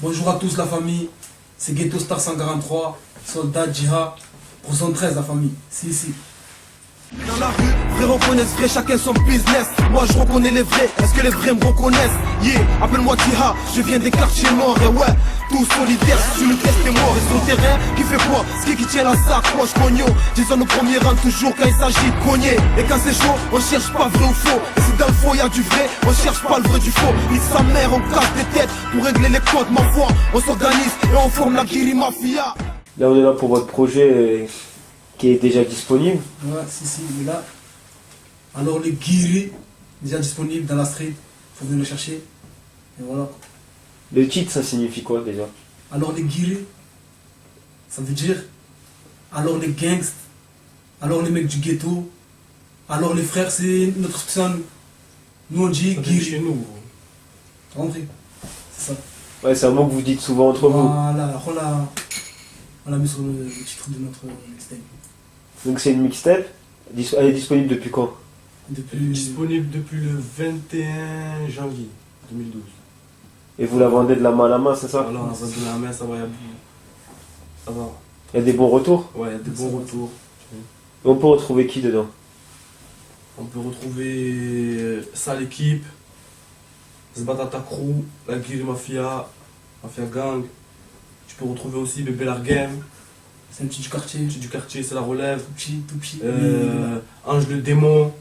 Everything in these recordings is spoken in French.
Bonjour à tous la famille, c'est Ghetto Star 143, soldat Djiha, pour 113 la famille, c'est ici. Dans la rue, vrais reconnaissent vrai, chacun son business. Moi je reconnais les vrais, est-ce que les vrais me reconnaissent? Yeah, appelle-moi Djiha, je viens des quartiers noirs et ouais, tous solidaires, si tu me testes t'es mort. Et son terrain, qui fait quoi? Ce qui tient la sacoche, cognon. Disons au premier rang toujours quand il s'agit de cogner. Et quand c'est chaud, on cherche pas vrai ou faux. Et si dans le faux y'a du vrai, on cherche pas le vrai du faux. Ni sa mère, on casse des têtes pour régler les comptes, ma foi. On s'organise et on forme la Guiri Mafia. Là, on est là pour votre projet qui est déjà disponible. Ouais, si, il est là. Alors les Guiri, déjà disponibles dans la street, faut venir le chercher. Et voilà. Le titre, ça signifie quoi déjà? Alors les Guiri, ça veut dire, alors les gangsters, alors les mecs du ghetto, alors les frères, c'est notre personne. Nous on dit Guiri. Chez nous. T'as compris? C'est ça. Ouais, c'est un mot que vous dites souvent entre vous. Voilà, on l'a mis sur le titre de notre mixtape. Donc c'est une mixtape. Elle est disponible depuis quand? Disponible depuis le 21 janvier 2012. Et vous la vendez de la main à la main, c'est ça? Voilà, on va de la main, ça va, ça va. Il y a des bons retours? Ouais, il y a des bons retours. Et on peut retrouver qui dedans? On peut retrouver Sale Équipe, Zbatata Crew, la Guiri Mafia, Mafia Gang. Tu peux retrouver aussi Bébé Largame. C'est un petit du quartier. Petit du quartier, c'est la relève. Tout petit. Ange le démon.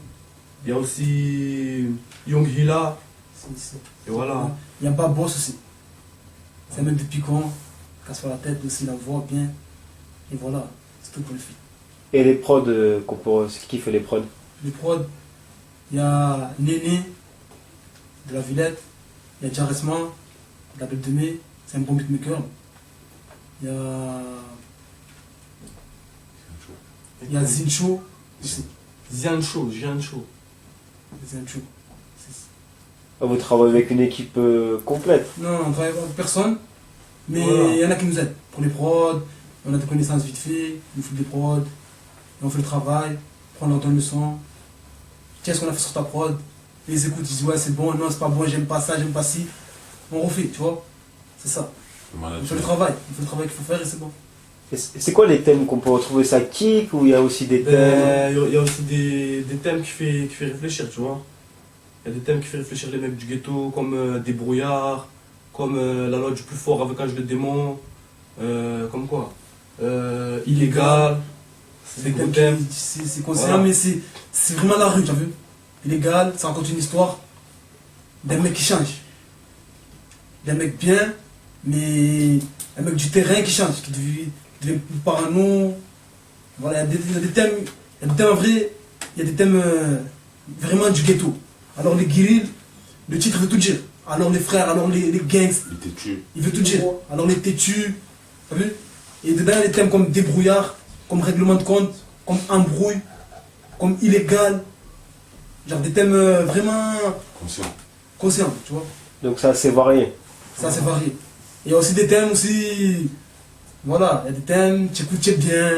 Il y a aussi Young Hila. Et voilà. Il y a pas boss aussi. C'est un mec de piquant, casse pas la tête aussi, la voix bien. Et voilà, c'est tout pour le film. Et les prods, c'est qui fait les prods? Les prods, il y a Néné de la Villette, il y a Jaresma de la Belle de Mai, c'est un bon beatmaker. Il y a Zincho aussi. Ziancho. Zincho. Ah, vous travaillez avec une équipe complète? Non, on travaille avec personne, mais il Voilà. y en a qui nous aident pour les prods. On a des connaissances vite fait, ils nous font des prods, et on fait le travail, on entend le son. Tiens, ce qu'on a fait sur ta prod, ils écoutent, ils disent ouais, c'est bon, non, c'est pas bon, j'aime pas ça, j'aime pas ci. On refait, tu vois, c'est ça. On fait le travail qu'il faut faire et c'est bon. Et c'est quoi les thèmes qu'on peut retrouver? Ça kick ou il y a aussi des thèmes? Il y a aussi des thèmes qui fait réfléchir, tu vois. Il y a des thèmes qui fait réfléchir les mecs du ghetto, comme des brouillards, comme la loi du plus fort avec Ange le démon, comme quoi illégal, c'est des gros thèmes. C'est conscient, Voilà. mais c'est vraiment la rue, tu as vu. Illégal, ça raconte une histoire d'un mec qui change. D'un mec bien, mais un mec du terrain qui change, qui devient parano. Voilà, il y a des thèmes, vrais, il y a des thèmes vraiment du ghetto. Alors les guérilles, le titre veut tout dire. Alors les frères, alors les gangs, il veut tout dire. Alors les têtus, t'as vu? Et dedans il y a des thèmes comme débrouillard, comme règlement de compte, comme embrouille, comme illégal. Genre des thèmes vraiment conscients, tu vois. Donc c'est assez varié. Ça c'est varié. Et il y a aussi des thèmes aussi. Voilà, il y a des thèmes, tu écoutes, tu es bien.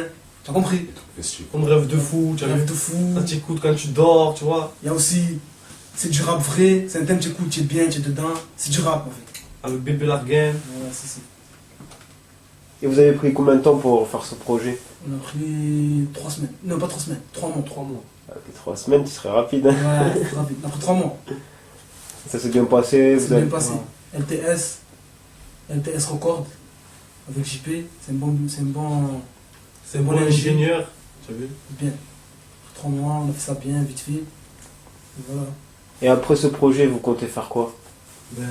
Tu as compris? Comme rêve de fou, tu as vu? Rêve de fou. Ça t'écoute quand tu dors, tu vois. Il y a aussi. C'est du rap vrai, c'est un thème, tu écoutes, tu es bien, tu es dedans. C'est du rap en fait. Avec Bébé Largame. Voilà, c'est ça. Et vous avez pris combien de temps pour faire ce projet? On a pris 3 semaines. Non, pas 3 semaines, 3 mois. 3 mois. Avec 3 semaines, tu serais rapide. Hein. Ouais, c'est rapide. On a pris 3 mois. Ça s'est bien passé. C'est bien passé. LTS Record avec JP, c'est C'est un bon ingénieur, tu as vu? bien. 3 mois, on a fait ça bien, vite fait. Et voilà. Et après ce projet, vous comptez faire quoi? Ben,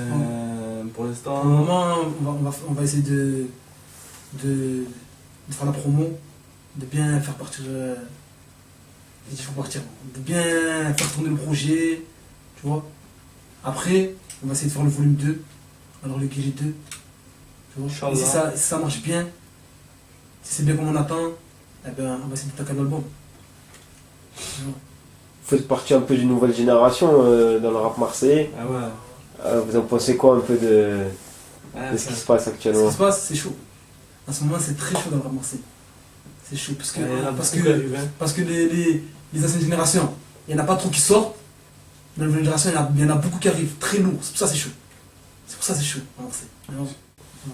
pour l'instant. Pour le moment, on va essayer de faire la promo, de bien faire partir. De bien faire tourner le projet, tu vois. Après, on va essayer de faire le volume 2, alors le Guiri 2. Tu vois. Et si ça marche bien, si c'est bien comme on attend, eh ben, on va essayer de taquer l'album. Tu vois. Vous faites partie un peu d'une nouvelle génération dans le rap marseillais. Ah ouais. Vous en pensez quoi un peu de ce qui se passe Ce actuellement? qui se passe, c'est chaud. En ce moment, c'est très chaud dans le rap marseillais. C'est chaud parce que, parce que les anciennes générations, il n'y en a pas trop qui sortent. Dans la nouvelle génération, il y en a beaucoup qui arrivent très lourds. C'est pour ça que c'est chaud. C'est pour ça que c'est chaud à Marseille.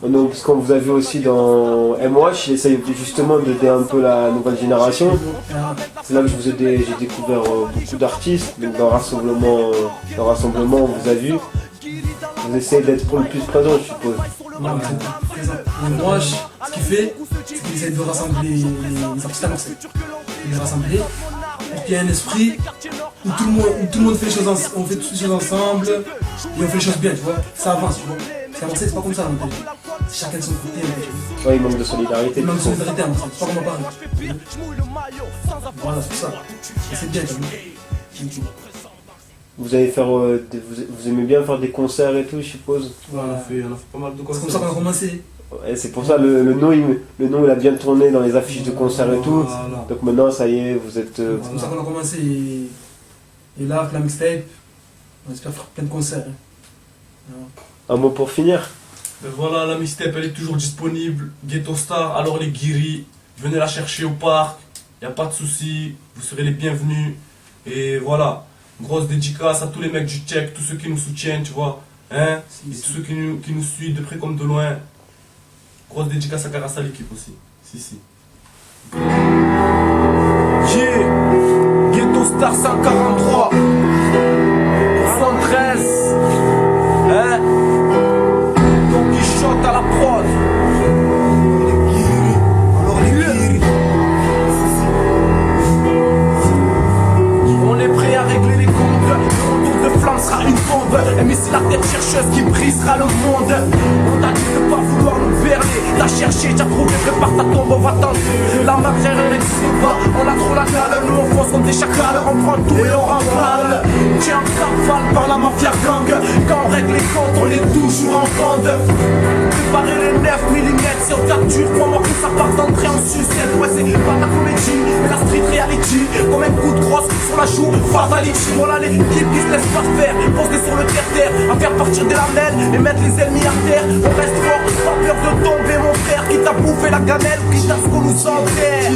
Donc, parce qu'on vous a vu aussi dans MWatch, il essaye justement d'aider un peu la nouvelle génération. C'est là que j'ai découvert beaucoup d'artistes. Donc dans le rassemblement, on vous a vu. Vous essayez d'être pour le plus présent, je suppose. Voilà, c'est présent. Et moi, ce qu'il fait, c'est qu'il essaie de rassembler les artistes à Marseille. De les rassembler pour qu'il y ait un esprit où tout le monde fait les choses, on fait toutes les choses ensemble et on fait les choses bien, tu vois. Ça avance, tu vois. Parce qu'à Marseille, c'est pas comme ça, en fait. C'est chacun de son côté, en fait. Ouais, il manque de solidarité. Il manque de solidarité à Marseille, c'est pas comme à Paris. Voilà, c'est ça. Et c'est bien, tu vois. Vous allez faire, vous aimez bien faire des concerts et tout, je suppose. On a fait pas mal de C'est concerts. comme ça qu'on a commencé. Ouais, c'est pour ça le nom, il a bien tourné dans les affiches de concerts et tout. Voilà. Donc maintenant, ça y est, vous êtes. C'est comme ça qu'on a commencé. Et là, avec la mixtape, on espère faire plein de concerts. Un mot pour finir. Mais voilà, la mixtape elle est toujours disponible. Ghetto Star, alors les guiris, venez la chercher au parc, y a pas de souci, vous serez les bienvenus. Et voilà, grosse dédicace à tous les mecs du Tchèque, tous ceux qui nous soutiennent, tu vois, hein, et tous ceux qui nous suivent de près comme de loin. Grosse dédicace à Karassa l'équipe aussi. Si. Yeah, Ghetto Star 143, 113, hein, Don Quichotte à la prod. Alors les guiris, on est prêt à régler les comptes. Le retour de flamme sera une bombe. Mais si la tête chercheuse qui brisera le monde. On t'a dit de pas vouloir nous berner. T'as cherché, t'as trouvé, prépare ta tombe, on va tenter. La margère elle n'existe pas, on a trop la cale. Nous on fonce comme des chacals, on prend tout et on rafale. Tiens, rafale par la mafia gang. Quand on règle les comptes, on est toujours en bande. Préparez les 9 mm si on capture, crois-moi que ça part d'entrée en sucette. Ouais, c'est pas la comédie, mais la street reality. Comme un coup de crosse sur la joue, fatality. Voilà l'équipe qui se laisse pas faire, poser sur le terre-terre, à faire partir des lamelles et mettre les ennemis à terre. On reste fort, pas peur de tomber mon frère. Qui t'a bouffé la gamelle ou qui t'a ce qu'on nous enterre.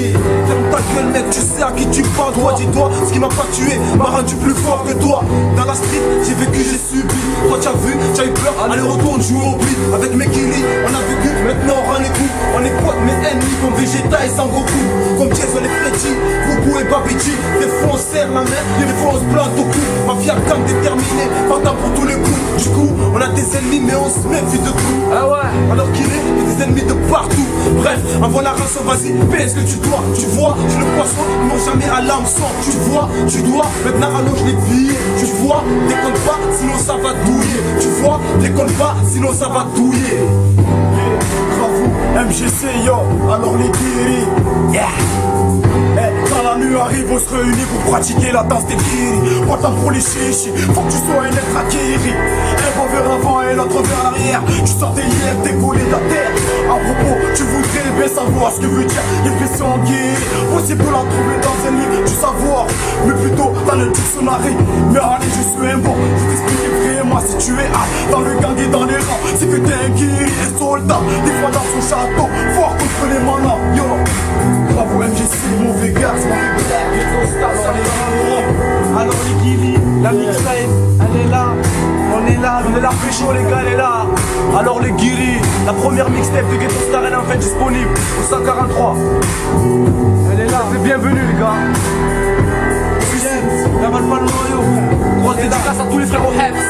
Ferme ta gueule mec, tu sais à qui tu parles. Toi dis-toi, ce qui m'a pas tué m'a rendu plus fort que toi. Dans la street, j'ai vécu, j'ai subi. Toi t'as vu, t'as eu peur, allez retourne jouer au beat. Avec mes guiris, on a vécu, maintenant on rend les coups. On est potes mes ennemis comme Vegeta et Sangoku. Comme Jason et Freddy, Goku et Babiji. Des fois on serre la main, des fois on se plante au cou. Mafia gang déterminée, partant pour tous les coups. Du coup, on a des ennemis mais on se méfie de tout. Ah ouais, alors qu'il est, il y a des ennemis de partout. Bref, envoie la rançon, vas-y, paie ce que tu dois. Tu vois, je le poisson, ils m'ont jamais à l'hameçon. Tu vois, tu dois, maintenant allons je les pille. Tu vois, déconne pas, sinon ça va douiller. Tu vois, déconne pas, sinon ça va douiller. Bravo, MGC yo, alors les guéris. Yeah. Quand la nuit arrive, on se réunit pour pratiquer la danse des guéris. Pas temps pour les chichis, faut que tu sois un être acquéri. Un bras vers l'avant et l'autre vers l'arrière. Tu sortais hier, décollé de la terre. À propos, tu voudrais bien savoir ce que veut dire l'expression guéri. Possible de la trouver dans un livre du savoir, mais plutôt dans le dictionnaire. Mais allez, je suis un bon, je t'explique vraiment si tu es dans le gang et dans les rangs. C'est que t'es un guéri, un soldat, des fois dans son château, fort contre les manants. Yo, bravo MGC, mauvais gars, alors les guiris, la mixtape, elle est là, on est là pécho les gars, elle est là. Alors les guiris, la première mixtape de Ghetto Star, elle est enfin disponible au 143. Elle est là, c'est bienvenue les gars. Puissance, la balle pas le noyau. Grosse dédicace à tous les frères au Heps.